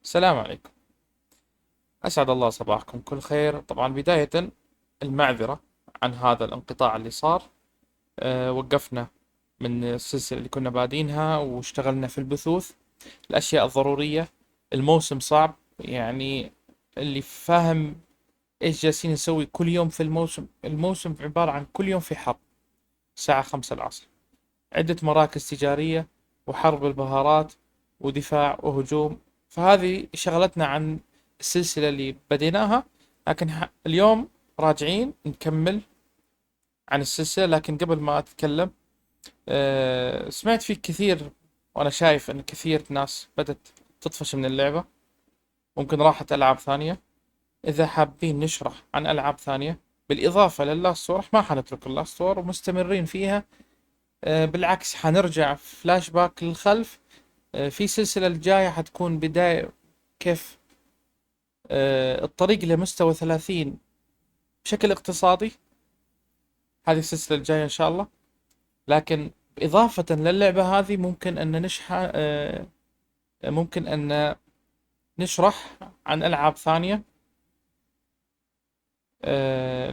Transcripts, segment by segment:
السلام عليكم. أسعد الله صباحكم كل خير. طبعا بداية المعذرة عن هذا الانقطاع اللي صار. وقفنا من السلسلة اللي كنا بادينها واشتغلنا في البثوث، الأشياء الضرورية. الموسم صعب يعني، اللي فاهم إيش جالسين نسوي كل يوم في الموسم عبارة عن كل يوم في حرب. الساعة 5 العصر عدة مراكز تجارية، وحرب البهارات، ودفاع وهجوم. فهذه شغلتنا عن السلسلة اللي بديناها. لكن اليوم راجعين نكمل عن السلسلة. لكن قبل ما أتكلم، سمعت فيك كثير، وأنا شايف أن كثير ناس بدأت تطفش من اللعبة، ممكن راحت ألعاب ثانية. إذا حابين نشرح عن ألعاب ثانية بالإضافة لللاست ستور، ما حنترك اللاست ستور ومستمرين فيها. بالعكس حنرجع فلاش باك للخلف. في سلسلة الجاية حتكون بداية كيف الطريق لمستوى 30 بشكل اقتصادي. هذه السلسلة الجاية إن شاء الله. لكن إضافة للعبة هذه ممكن أن ممكن أن نشرح عن ألعاب ثانية.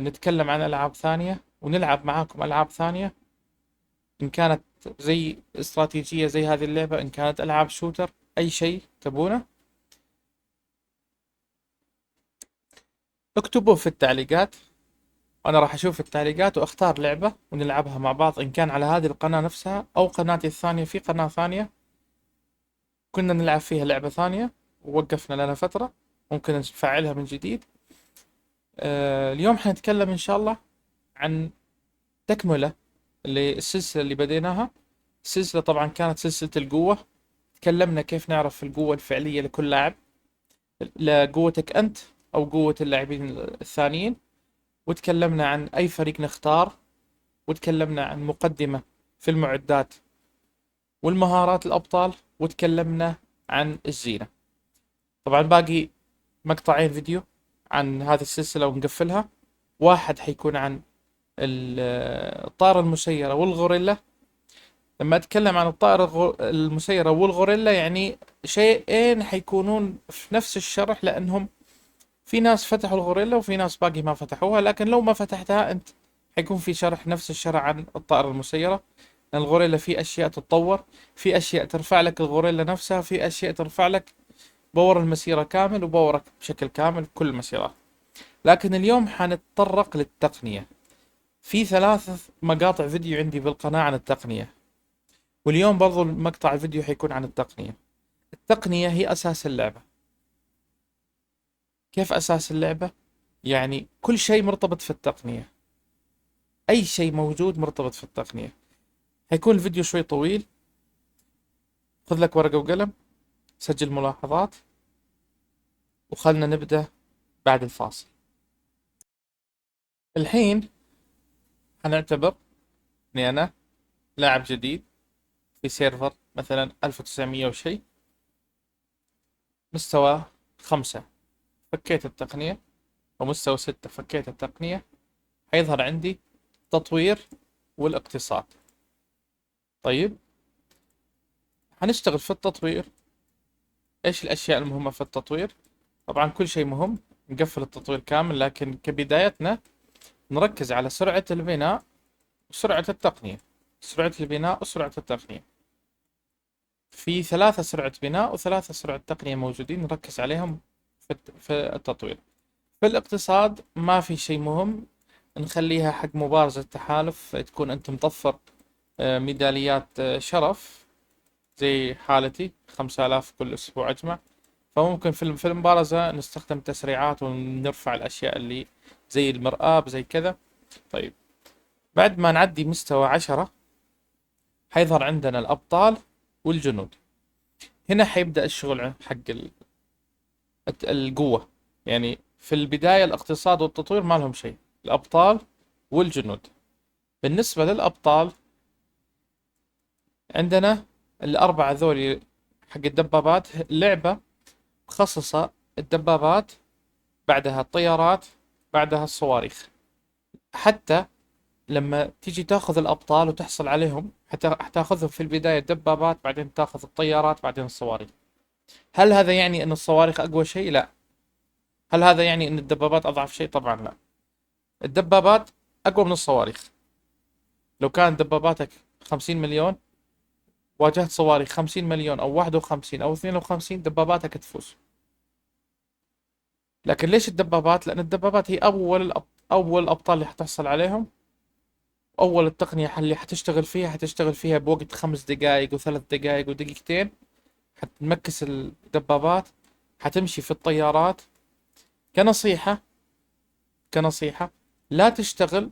نتكلم عن ألعاب ثانية ونلعب معاكم ألعاب ثانية، إن كانت زي استراتيجية زي هذه اللعبة، إن كانت ألعاب شوتر، أي شيء تبونه اكتبوه في التعليقات، وأنا راح أشوف التعليقات وأختار لعبة ونلعبها مع بعض، إن كان على هذه القناة نفسها أو قناتي الثانية. في قناة ثانية كنا نلعب فيها لعبة ثانية ووقفنا لنا فترة، ممكن نفعلها من جديد. اليوم حنتكلم إن شاء الله عن تكملة للسلسلة اللي بديناها. السلسلة طبعا كانت سلسلة القوة. تكلمنا كيف نعرف القوة الفعلية لكل لاعب، لقوتك أنت أو قوة اللاعبين الثانيين. وتكلمنا عن أي فريق نختار، وتكلمنا عن مقدمة في المعدات والمهارات الأبطال، وتكلمنا عن الزينة. طبعا باقي مقطعين فيديو عن هذه السلسلة ونقفلها. واحد حيكون عن الطائرة المسيرة والغوريلا. لما أتكلم عن الطائرة المسيرة والغوريلا يعني شيئين حيكونون في نفس الشرح، لأنهم في ناس فتحوا الغوريلا وفي ناس باقي ما فتحوها. لكن لو ما فتحتها أنت حيكون في شرح نفس الشرح عن الطائرة المسيرة. لأن الغوريلا في أشياء تتطور، في أشياء ترفع لك الغوريلا نفسها، في أشياء ترفع لك باور المسيرة كامل وباورك بشكل كامل كل المسيرات. لكن اليوم حنتطرق للتقنية. في 3 مقاطع فيديو عندي بالقناة عن التقنية، واليوم برضو المقطع الفيديو حيكون عن التقنية. التقنية هي أساس اللعبة. كيف أساس اللعبة؟ يعني كل شيء مرتبط في التقنية، أي شيء موجود مرتبط في التقنية. حيكون الفيديو شوي طويل، خذ لك ورقة وقلم، سجل ملاحظات، وخلنا نبدأ بعد الفاصل. الحين هنعتبر إني أنا لاعب جديد في سيرفر مثلا 1900 وشي، مستوى 5 فكيت التقنية، ومستوى 6 فكيت التقنية. حيظهر عندي تطوير والاقتصاد. طيب، هنشتغل في التطوير. إيش الأشياء المهمة في التطوير؟ طبعا كل شيء مهم، نقفل التطوير كامل. لكن كبدايتنا نركز على سرعة البناء وسرعة التقنية. سرعة البناء وسرعة التقنية، في 3 سرعة بناء و3 سرعة تقنية موجودين، نركز عليهم في التطوير. في الاقتصاد ما في شيء مهم، نخليها حق مبارزة التحالف، تكون أنت مطفر ميداليات شرف زي حالتي 5000 كل أسبوع أجمع. فممكن في المبارزة نستخدم تسريعات ونرفع الأشياء اللي زي المرآب زي كذا. طيب، بعد ما نعدي مستوى 10 حيظهر عندنا الأبطال والجنود. هنا حيبدأ الشغل حق القوة. يعني في البداية الاقتصاد والتطوير ما لهم شيء، الأبطال والجنود. بالنسبة للأبطال عندنا الأربعة ذولي حق الدبابات. لعبة مخصصة الدبابات، بعدها الطيارات، بعدها الصواريخ. حتى لما تيجي تاخذ الأبطال وتحصل عليهم، حتاخذهم في البداية الدبابات، بعدين تاخذ الطيارات، بعدين الصواريخ. هل هذا يعني ان الصواريخ اقوى شيء؟ لا. هل هذا يعني ان الدبابات اضعف شيء؟ طبعا لا. الدبابات اقوى من الصواريخ. لو كانت دباباتك 50 مليون، واجهت صواريخ 50 مليون او 51 او 52، دباباتك تفوز. لكن ليش الدبابات؟ لان الدبابات هي اول الابطال اللي حتحصل عليهم. اول التقنية اللي حتشتغل فيها بوقت 5 دقائق و3 دقائق ودقيقتين. حتمكس الدبابات، حتمشي في الطيارات. كنصيحة، كنصيحة، لا تشتغل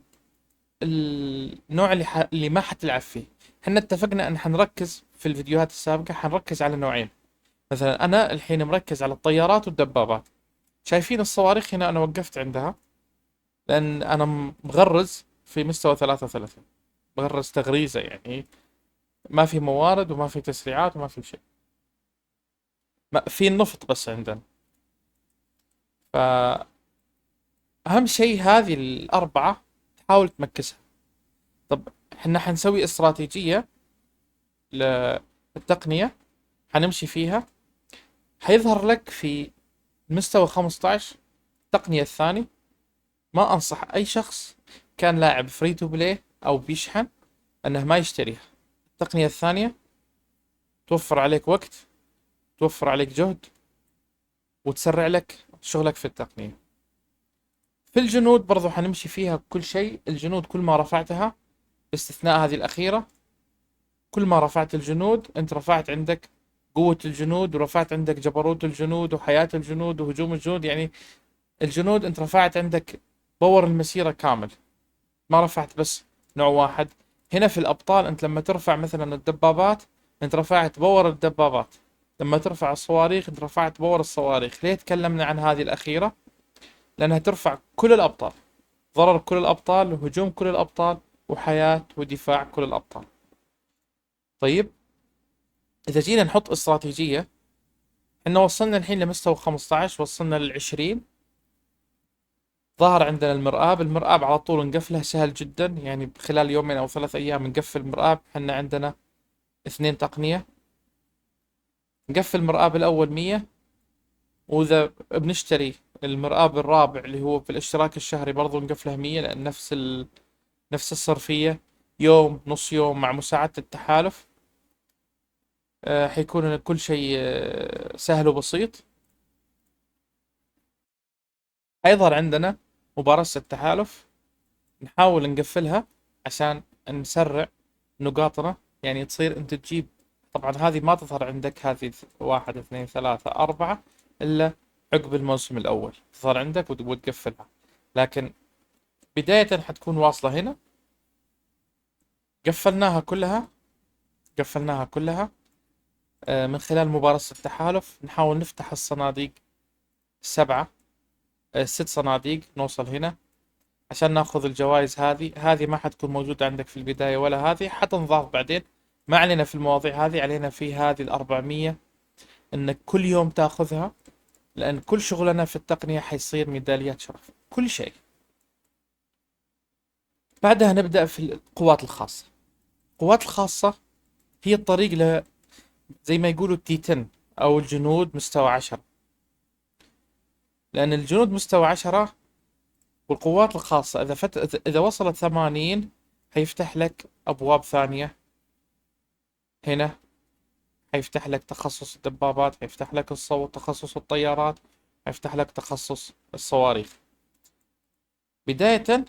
النوع اللي ما حتلعب فيه. احنا اتفقنا ان حنركز في الفيديوهات السابقة، حنركز على نوعين. مثلا انا الحين مركز على الطيارات والدبابات. شايفين الصواريخ هنا انا وقفت عندها، لان انا مغرز في مستوى 33. مغرز تغريزة يعني، ما في موارد وما في تسريعات وما في شيء. في النفط بس عندنا. فأهم شيء هذه الأربعة تحاول تمكسها. طب احنا حنسوي استراتيجية للتقنية، حنمشي فيها. حيظهر لك في مستوى 15 التقنية الثاني. ما أنصح أي شخص كان لاعب فري تو بلاي أو بيشحن أنه ما يشتريها. التقنية الثانية توفر عليك وقت، توفر عليك جهد، وتسرع لك شغلك في التقنية. في الجنود برضو حنمشي فيها كل شيء. الجنود كل ما رفعتها، باستثناء هذه الأخيرة، كل ما رفعت الجنود أنت رفعت عندك قوة الجنود، ورفعت عندك جبروت الجنود وحياة الجنود وهجوم الجنود. يعني الجنود أنت رفعت عندك باور المسيرة كامل، ما رفعت بس نوع واحد. هنا في الأبطال أنت لما ترفع مثلا الدبابات، أنت رفعت باور الدبابات. لما ترفع الصواريخ أنت رفعت باور الصواريخ. ليه تكلمنا عن هذه الأخيرة؟ لأنها ترفع كل الأبطال، ضرر كل الأبطال وهجوم كل الأبطال وحياة ودفاع كل الأبطال. طيب، إذا جينا نحط استراتيجية، إحنا وصلنا الحين لمستوى 15، وصلنا لل20. ظهر عندنا المرآب. المرآب على طول نقفله سهل جدا، يعني خلال يومين أو 3 أيام نقفل المرآب. إحنا عندنا 2 تقنية. نقفل المرآب الأول 100، وإذا بنشتري المرآب الرابع اللي هو في الاشتراك الشهري برضو نقفله 100، لأن نفس الصرفية، يوم نص يوم مع مساعدة التحالف. حيكون كل شيء سهل وبسيط. حيظهر عندنا مبارزة التحالف، نحاول نقفلها عشان نسرع نقاطنا. يعني تصير انت تجيب، طبعا هذه ما تظهر عندك، هذه 1 2 3 4 إلا عقب الموسم الأول تظهر عندك وتقفلها. لكن بداية حتكون واصلة هنا. قفلناها كلها، قفلناها كلها. من خلال مبارزة التحالف نحاول نفتح الصناديق 7، 6 صناديق نوصل هنا عشان ناخذ الجوائز. هذه ما حتكون موجودة عندك في البداية، ولا هذه حتنضاف بعدين. ما علينا في المواضيع هذه، علينا في هذه 400 انك كل يوم تاخذها، لان كل شغلنا في التقنية حيصير ميداليات شرف كل شيء. بعدها نبدأ في القوات الخاصة. القوات الخاصة هي الطريق زي ما يقولوا التيتن او الجنود مستوى 10. لان الجنود مستوى 10 والقوات الخاصة إذا وصلت 80 حيفتح لك أبواب ثانية. هنا حيفتح لك تخصص الدبابات، حيفتح لك الصوت تخصص الطيارات، حيفتح لك تخصص الصواريخ. بداية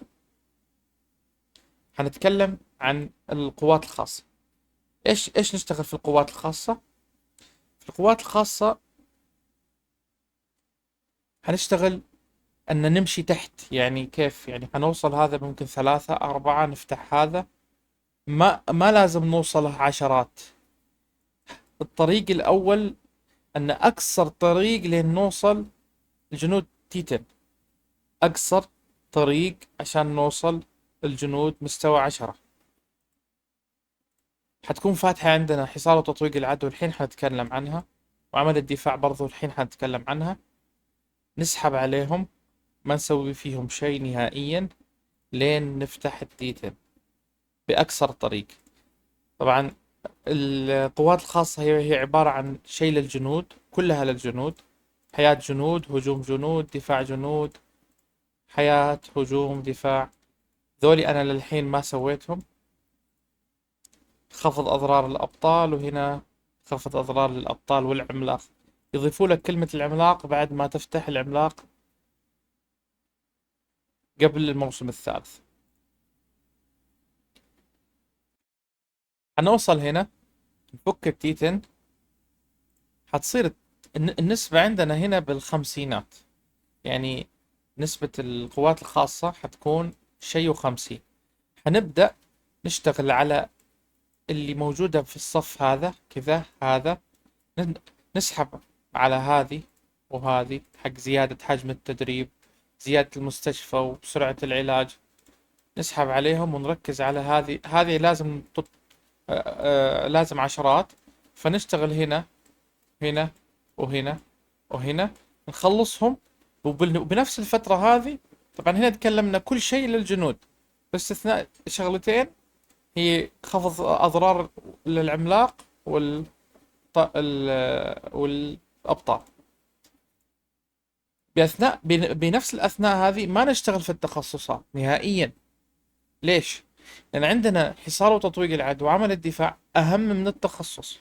حنتكلم عن القوات الخاصة. إيش نشتغل في القوات الخاصة؟ في القوات الخاصة حنشتغل أن نمشي تحت. يعني كيف؟ يعني حنوصل هذا ممكن 3 4 نفتح هذا. ما لازم نوصله عشرات. الطريق الأول أن أقصر طريق لين نوصل الجنود تيتن، أقصر طريق عشان نوصل الجنود مستوى 10. حتكون فاتحة عندنا حصار وتطويق العدو، الحين حنتكلم عنها. وعمل الدفاع برضو الحين حنتكلم عنها. نسحب عليهم، ما نسوي فيهم شيء نهائيا لين نفتح التيتن بأقصر طريق. طبعا القوات الخاصة هي عبارة عن شيء للجنود، كلها للجنود. حياة جنود، هجوم جنود، دفاع جنود، حياة، هجوم، دفاع. ذولي أنا للحين ما سويتهم. خفض أضرار الأبطال، وهنا خفض أضرار الأبطال والعملاق. يضيفوا لك كلمة العملاق بعد ما تفتح العملاق قبل الموسم الثالث. حنوصل هنا نفك التيتن. حتصير النسبة عندنا هنا بالخمسينات، يعني نسبة القوات الخاصة حتكون شيء وخمسين. حنبدأ نشتغل على اللي موجودة في الصف هذا كذا. هذا نسحب على هذه وهذه حق زيادة حجم التدريب، زيادة المستشفى وسرعة العلاج. نسحب عليهم ونركز على هذه لازم لازم عشرات. فنشتغل هنا، هنا، وهنا، وهنا، نخلصهم. وبنفس الفترة هذه طبعا هنا تكلمنا كل شيء للجنود باستثناء شغلتين، هي خفض أضرار للعملاق والأبطال. بنفس الأثناء هذه ما نشتغل في التخصصات نهائيا. ليش؟ لأن عندنا حصار وتطويق العدو وعمل الدفاع أهم من التخصص.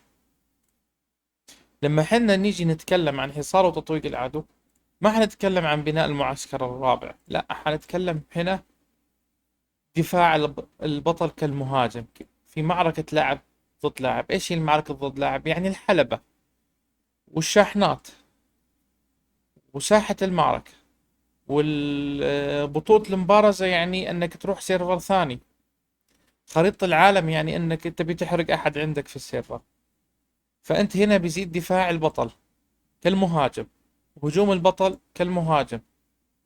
لما حنا نيجي نتكلم عن حصار وتطويق العدو ما حنتكلم عن بناء المعسكر الرابع، لا، حنتكلم هنا دفاع البطل كالمهاجم في معركة لاعب ضد لاعب. ايش هي المعركة ضد لاعب؟ يعني الحلبة والشاحنات وساحة المعركة والبطولة المبارزة، يعني انك تروح سيرفر ثاني. خريطة العالم يعني انك تبي تحرق احد عندك في السيرفر. فانت هنا بيزيد دفاع البطل كالمهاجم، وهجوم البطل كالمهاجم،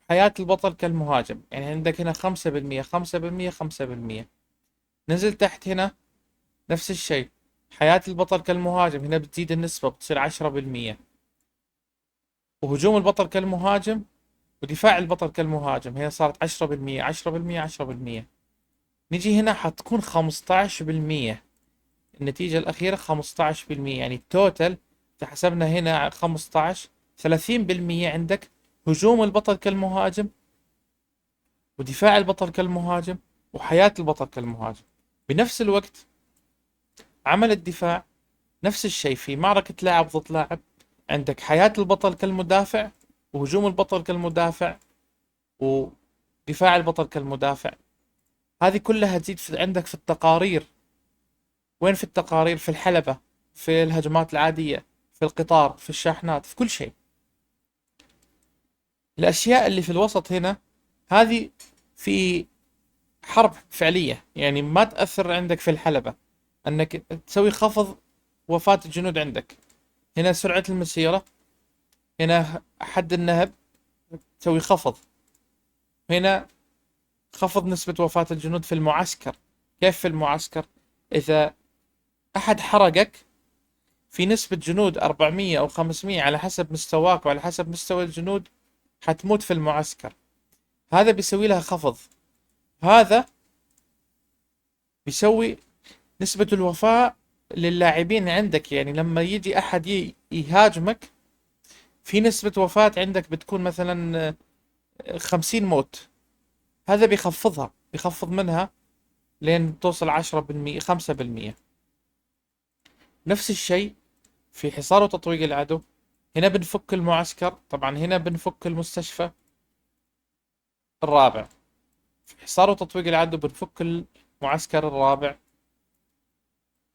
حياة البطل كالمهاجم. يعني عندك هنا 5%، 5%، 5%. نزل تحت هنا نفس الشيء، حياة البطل كالمهاجم، هنا بتزيد النسبة بتصير 10%. وهجوم البطل كالمهاجم ودفاع البطل كالمهاجم هنا صارت 10%، 10%، 10%. نجي هنا حتكون 15%. النتيجة الأخيرة 15%، يعني التوتال حسبنا هنا 15، 30% عندك هجوم البطل كالمهاجم ودفاع البطل كالمهاجم وحياة البطل كالمهاجم. بنفس الوقت عمل الدفاع نفس الشيء في معركة لاعب ضد لاعب، عندك حياة البطل كالمدافع وهجوم البطل كالمدافع ودفاع البطل كالمدافع. هذه كلها تزيد عندك في التقارير. وين في التقارير؟ في الحلبة، في الهجمات العادية، في القطار، في الشاحنات، في كل شيء. الأشياء اللي في الوسط هنا هذه في حرب فعلية، يعني ما تأثر عندك في الحلبة، أنك تسوي خفض وفاة الجنود عندك. هنا سرعة المسيرة، هنا حد النهب تسوي خفض، هنا خفض نسبة وفاة الجنود في المعسكر. كيف في المعسكر؟ إذا أحد حرقك في نسبة جنود 400 أو 500 على حسب مستواك وعلى حسب مستوى الجنود حتموت في المعسكر. هذا بيسوي لها خفض. هذا بيسوي نسبة الوفاة للاعبين عندك، يعني لما يجي أحد يهاجمك في نسبة وفاة عندك بتكون مثلا 50 موت. هذا بيخفضها، بيخفض منها لين توصل 10%، 5%. نفس الشيء في حصار وتطويق العدو. هنا بنفك المعسكر، طبعا هنا بنفك المستشفى الرابع. في حصار وتطويق العدو بنفك المعسكر الرابع.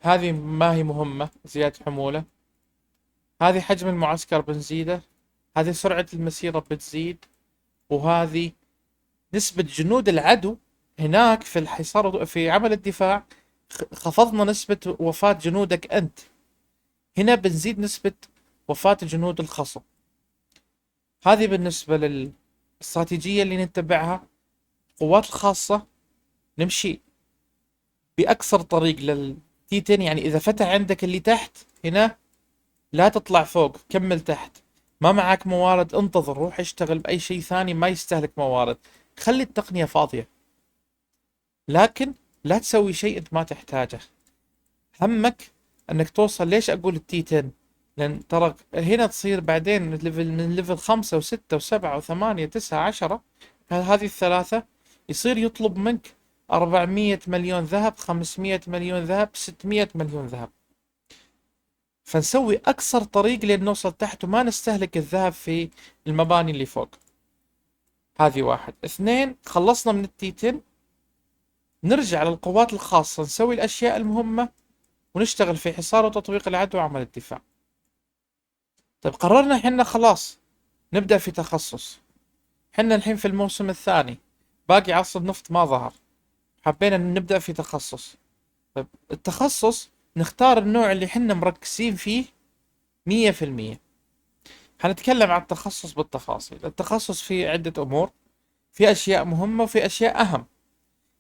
هذه ما هي مهمة، زيادة حمولة. هذه حجم المعسكر بنزيده. هذه سرعة المسيرة بتزيد. وهذه نسبة جنود العدو. هناك في الحصار في عمل الدفاع خفضنا نسبة وفاة جنودك أنت، هنا بنزيد نسبة وفاة جنود الخصم. هذه بالنسبة للاستراتيجية اللي نتبعها. القوات الخاصة نمشي بأقصر طريق للتيتن، يعني إذا فتح عندك اللي تحت هنا لا تطلع فوق، كمل تحت. ما معك موارد انتظر، روح اشتغل بأي شيء ثاني ما يستهلك موارد، خلي التقنية فاضية. لكن لا تسوي شيء انت ما تحتاجه. همك انك توصل. ليش اقول التي 10؟ لان ترى هنا تصير بعدين ليفل من ليفل 5 و6 و7 و8 9 10، هذه الثلاثة يصير يطلب منك 400 مليون ذهب، 500 مليون ذهب، 600 مليون ذهب. فنسوي اقصر طريق لين نوصل تحت وما نستهلك الذهب في المباني اللي فوق. هذه واحد. اثنين، خلصنا من التي 10، نرجع للقوات الخاصة، نسوي الاشياء المهمة ونشتغل في حصار وتطويق العدو وعمل الدفاع. طيب قررنا حنا خلاص نبدأ في تخصص. حنا الحين في الموسم الثاني، باقي عصر النفط ما ظهر، حبينا ان نبدأ في تخصص. طيب التخصص نختار النوع اللي حنا مركزين فيه 100%. حنتكلم عن التخصص بالتفاصيل. التخصص فيه عدة أمور، في أشياء مهمة وفي أشياء أهم،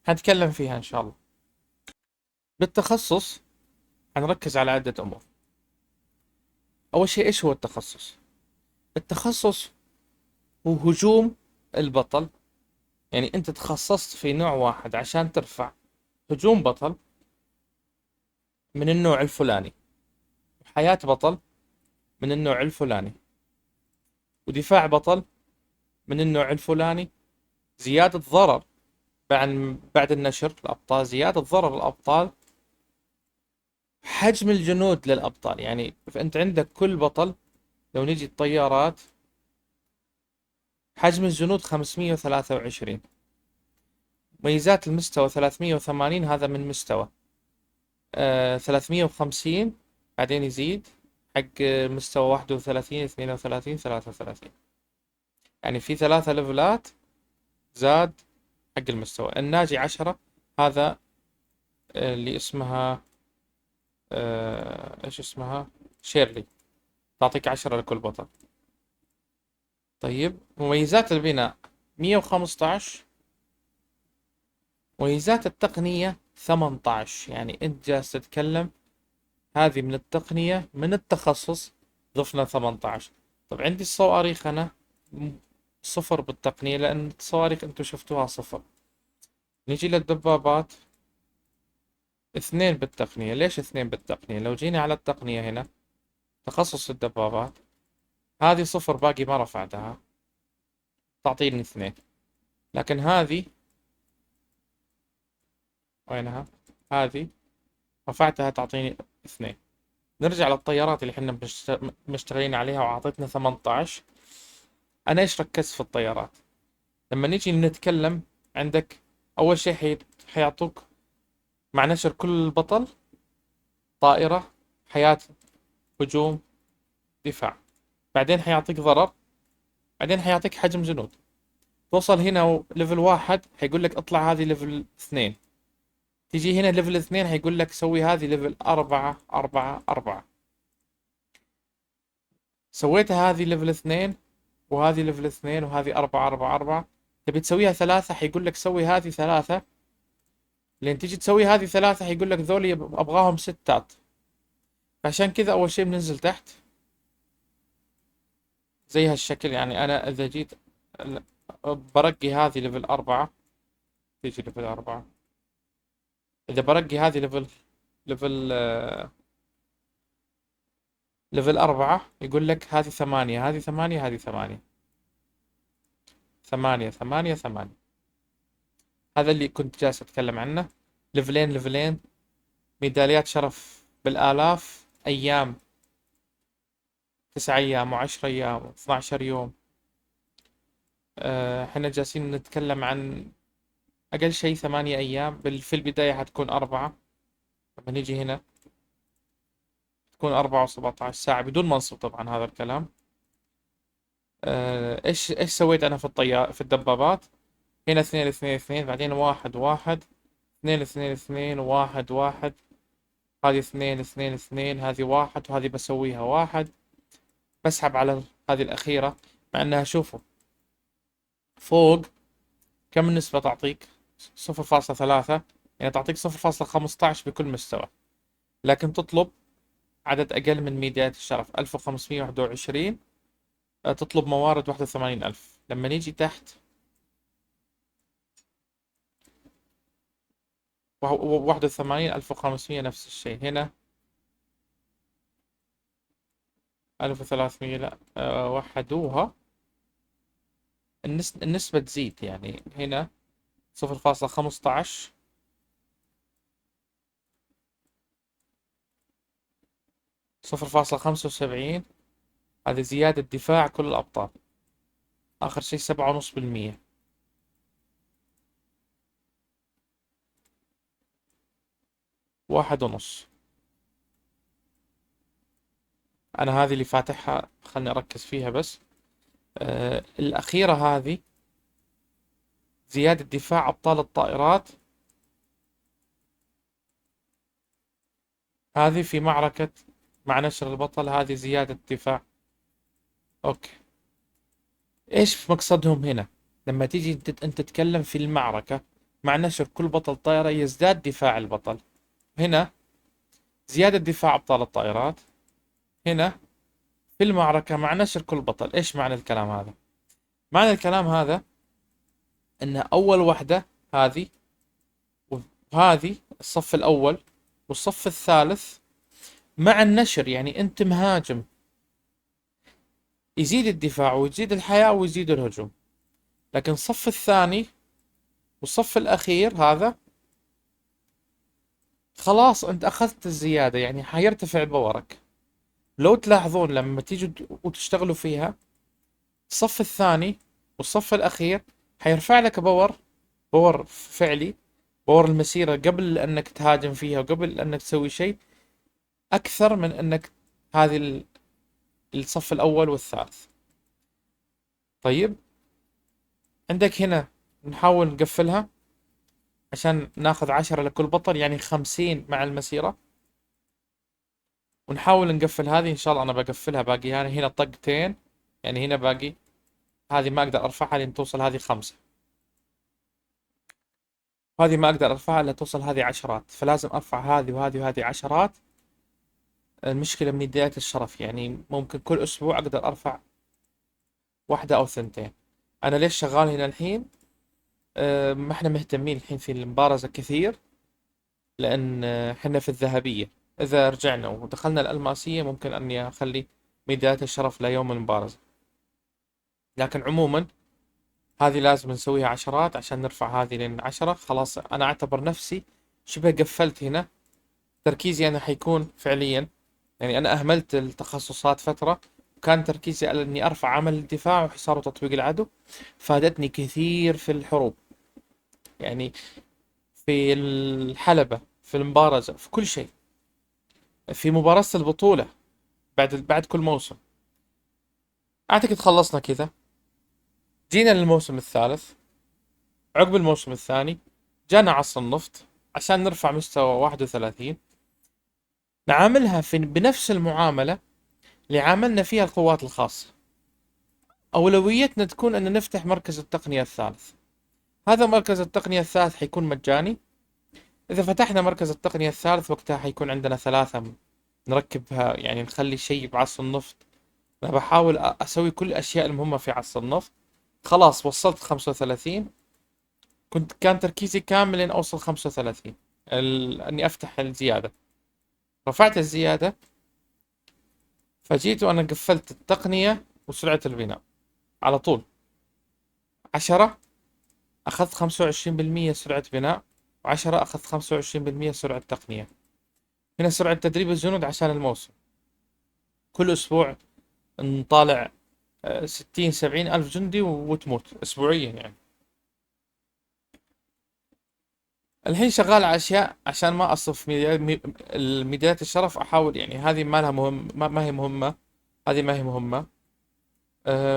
حنتكلم فيها إن شاء الله. بالتخصص حنركز على عدة أمور. أول شيء إيش هو التخصص؟ التخصص هو هجوم البطل. يعني أنت تخصصت في نوع واحد عشان ترفع هجوم بطل من النوع الفلاني، حياة بطل من النوع الفلاني، ودفاع بطل من النوع الفلاني، زيادة ضرر بعد النشر الأبطال، زيادة ضرر الأبطال، حجم الجنود للأبطال. يعني فأنت عندك كل بطل، لو نجي الطيارات، حجم الجنود 523. ميزات المستوى 380، هذا من مستوى 350 بعدين يزيد حق مستوى 31 32 33. يعني في 3 ليفلات زاد حق المستوى. الناجي 10، هذا اللي اسمها ايش اسمها، شيرلي، تعطيك 10 لكل بطل. طيب مميزات البناء 115، مميزات التقنية 18. يعني انت جالس تتكلم هذه من التقنية، من التخصص ضفنا 18. طب عندي الصواريخ أنا صفر بالتقنية، لأن الصواريخ أنتم شفتوها صفر. نيجي للدبابات 2 بالتقنية. ليش 2 بالتقنية؟ لو جينا على التقنية هنا، تخصص الدبابات، هذه صفر باقي ما رفعتها، تعطيني 2. لكن هذه وينها؟ هذه رفعتها تعطيني 2. نرجع للطيارات اللي احنا مشتغلين عليها وعطتنا 18. أنا إيش ركزت في الطيارات؟ لما نيجي نتكلم، عندك أول شيء حيعطوك مع نشر كل بطل طائرة، حياة، هجوم، دفاع. بعدين حيعطيك ضرر، بعدين حيعطيك حجم جنود. توصل هنا ليفل 1 حيقول لك اطلع هذه ليفل 2. تيجي هنا ليفل 2 حيقول لك سوي هذه ليفل 4 4 4. سويتها هذه ليفل 2 وهذه ليفل 2 وهذه 4 4 4. تبي تسويها 3 حيقول لك سوي هذه 3. لين تيجي تسوي هذه 3 حيقول لك ذولي ابغاهم 6. فعشان كذا أول شيء بننزل تحت زي هالشكل. يعني أنا إذا جيت برقي هذه ليفل 4، تيجي ليفل 4. إذا برقي هذه ليفل ليفل 4، يقول لك هذه 8 هذه 8 هذه 8 8 8 8. هذا اللي كنت جالس أتكلم عنه. ليفلين، ميداليات شرف بالآلاف، أيام 9 أيام و10 أيام و12 يوم. احنا جالسين نتكلم عن أقل شيء 8 أيام. في البداية حتكون 4، لما نيجي هنا تكون 4 و17 ساعة بدون منصب طبعا. هذا الكلام إيش سويت أنا في في الدبابات؟ هنا 2 2 2، بعدين 1 1 2 2 2 1 1. هذه 2 2 2، هذه 1 وهذه بسويها 1. بسحب على هذه الأخيرة، مع أنها شوفوا فوق كم النسبة تعطيك؟ 0.3. يعني تعطيك 0.15 بكل مستوى، لكن تطلب عدد أقل من ميداليات الشرف 1521. تطلب موارد 81,000. لما نيجي تحت 81,500 نفس الشيء. هنا 1300 لا، وحدوها. النسبة تزيد يعني هنا 0.15، 0.75. هذه زيادة دفاع كل الأبطال. آخر شيء 7.5%. 1.5. أنا هذه اللي فاتحها، خلني أركز فيها بس. الأخيرة هذه زيادة دفاع أبطال الطائرات، هذه في معركة مع نشر البطل، هذه زيادة دفاع. أوكي. إيش مقصدهم هنا؟ لما تيجي أنت تتكلم في المعركة مع نشر كل بطل طائرة يزداد دفاع البطل. هنا زيادة دفاع أبطال الطائرات. هنا في المعركة مع نشر كل بطل. إيش معنى الكلام هذا؟ معنى الكلام هذا أن أول وحدة هذه، وهذه الصف الأول والصف الثالث مع النشر، يعني أنت مهاجم، يزيد الدفاع ويزيد الحياة ويزيد الهجوم. لكن الصف الثاني والصف الأخير هذا خلاص أنت أخذت الزيادة، يعني حيرتفع باورك. لو تلاحظون لما تيجوا وتشتغلوا فيها، الصف الثاني والصف الأخير حيرفع لك باور فعلي، باور المسيرة قبل أنك تهاجم فيها وقبل أنك تسوي شيء، أكثر من أنك هذه الصف الأول والثالث. طيب، عندك هنا نحاول نقفلها عشان ناخذ 10 لكل بطل، يعني 50 مع المسيرة. ونحاول نقفل هذه إن شاء الله. أنا بقفلها باقي يعني هنا طقتين، يعني هنا باقي هذه ما أقدر أرفعها لين توصل هذه 5. هذه ما أقدر أرفعها إلا توصل هذه 10، فلازم أرفع هذه وهذه وهذه 10. المشكلة من بداية الشرف، يعني ممكن كل أسبوع أقدر أرفع واحدة أو ثنتين. أنا ليش شغال هنا الحين؟ ما احنا مهتمين الحين في المبارزة كثير، لأن احنا في الذهبية. إذا رجعنا ودخلنا الألماسية ممكن أني أخلي بداية الشرف ليوم المبارزة. لكن عموما هذه لازم نسويها 10 عشان نرفع هذه لين 10. خلاص أنا أعتبر نفسي شبه قفلت هنا. تركيزي أنا حيكون فعليا، يعني أنا أهملت التخصصات فترة، وكان تركيزي على إني أرفع عمل الدفاع وحصار وتطبيق العدو. فادتني كثير في الحروب، يعني في الحلبة، في المبارزة، في كل شيء، في مباراة البطولة بعد كل موسم. أعتقد خلصنا كذا. جينا للموسم الثالث. عقب الموسم الثاني جانا عصر النفط عشان نرفع مستوى 31. نعاملها بنفس المعاملة اللي عاملنا فيها القوات الخاصة. أولويتنا تكون أن نفتح مركز التقنية الثالث. هذا مركز التقنية الثالث حيكون مجاني. إذا فتحنا مركز التقنية الثالث وقتها حيكون عندنا 3 نركبها، يعني نخلي شيء بعصر النفط. أنا بحاول أسوي كل الأشياء المهمة في عصر النفط. خلاص وصلت 35. كان تركيزي كامل إن أوصل 35، إني أفتح الزيادة. رفعت الزيادة، فجيت وأنا قفلت التقنية وسرعة البناء على طول. 10 أخذت 25% سرعة بناء، و10 أخذت 25% سرعة تقنية. هنا سرعة تدريب الجنود عشان الموسم. كل أسبوع نطالع 60-70 ألف جندي وتموت أسبوعيا يعني. الحين شغال على أشياء عشان ما أصف الميداليات الشرف. أحاول يعني هذه ما لها مهم، ما هي مهمة. هذه ما هي مهمة.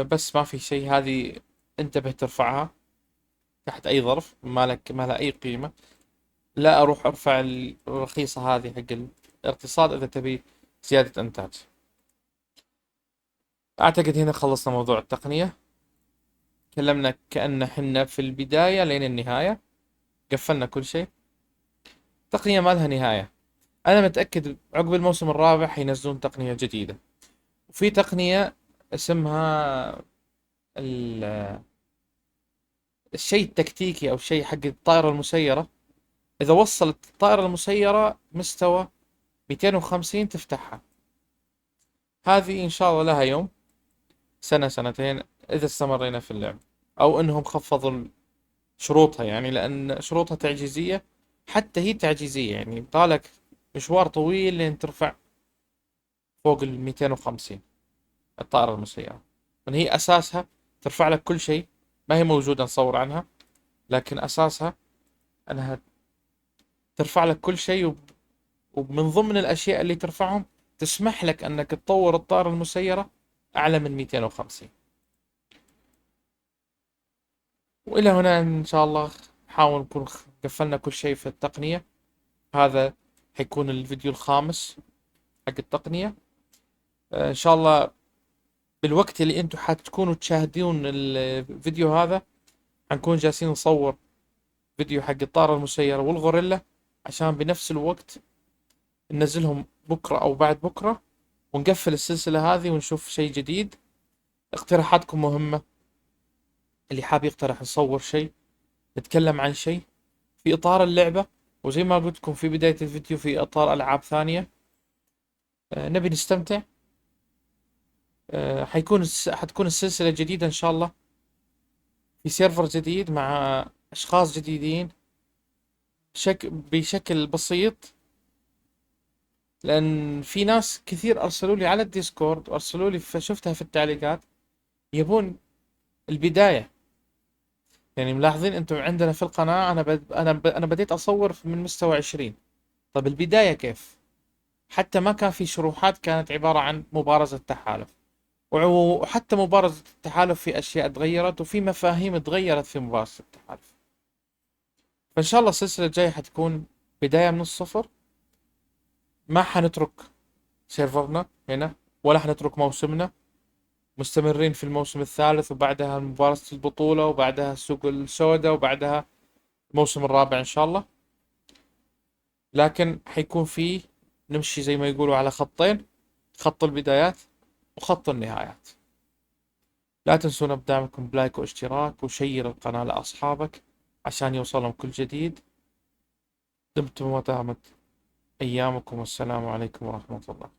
بس ما في شيء، هذه انتبه ترفعها تحت أي ظرف، ما لها أي قيمة. لا أروح أرفع الرخيصة هذه حق الاقتصاد إذا تبي زيادة إنتاج. أعتقد هنا خلصنا موضوع التقنية. تكلمنا كأن حنا في البداية لين النهاية، قفلنا كل شيء. تقنية ما لها نهاية. أنا متأكد عقب الموسم الرابع حينزلون تقنية جديدة. وفي تقنية اسمها الشيء التكتيكي، أو الشيء حق الطائرة المسيرة. إذا وصلت الطائرة المسيرة مستوى 250 تفتحها. هذه إن شاء الله لها يوم، سنة سنتين، إذا استمرينا في اللعب، أو إنهم خفضوا شروطها، يعني لأن شروطها تعجيزية. حتى هي تعجيزية، يعني يبغالك مشوار طويل لين ترفع فوق ال 250 الطائرة المسيرة. من هي أساسها ترفع لك كل شيء، ما هي موجودة نصور عنها، لكن أساسها أنها ترفع لك كل شيء، ومن ضمن الأشياء اللي ترفعهم تسمح لك أنك تطور الطائرة المسيرة أعلى من 250. وإلى هنا إن شاء الله نحاول نكون قفلنا كل شيء في التقنية. هذا حيكون الفيديو الخامس حق التقنية. إن شاء الله بالوقت اللي أنتم حتكونوا تشاهدون الفيديو هذا، حنكون جالسين نصور فيديو حق الطائرة المسيرة والغوريلا، عشان بنفس الوقت ننزلهم بكرة أو بعد بكرة، ونقفل السلسلة هذه ونشوف شيء جديد. اقتراحاتكم مهمة، اللي حاب يقترح نصور شيء، نتكلم عن شيء في إطار اللعبة، وزي ما قلت لكم في بداية الفيديو في إطار ألعاب ثانية. نبي نستمتع. حتكون السلسلة جديدة إن شاء الله، في سيرفر جديد مع أشخاص جديدين، بشكل بسيط، لأن في ناس كثير أرسلوا لي على الديسكورد، وأرسلوا لي شفتها في التعليقات، يبون البداية. يعني ملاحظين أنتم عندنا في القناة، أنا بديت أصور من مستوى 20. طب البداية كيف؟ حتى ما كان في شروحات، كانت عبارة عن مبارزة تحالف، وحتى مبارزة التحالف في أشياء تغيرت، وفي مفاهيم تغيرت في مبارزة التحالف. فإن شاء الله السلسلة الجاية حتكون بداية من الصفر. ما حنترك سيرفرنا هنا، ولا حنترك موسمنا، مستمرين في الموسم الثالث، وبعدها مباراة البطولة، وبعدها السوق السوداء، وبعدها الموسم الرابع إن شاء الله. لكن حيكون فيه، نمشي زي ما يقولوا على خطين: خط البدايات وخط النهايات. لا تنسونا بدعمكم بلايك واشتراك، وشير القناة لأصحابك عشان يوصلهم كل جديد. دمتم ودامت أيامكم، والسلام عليكم ورحمة الله.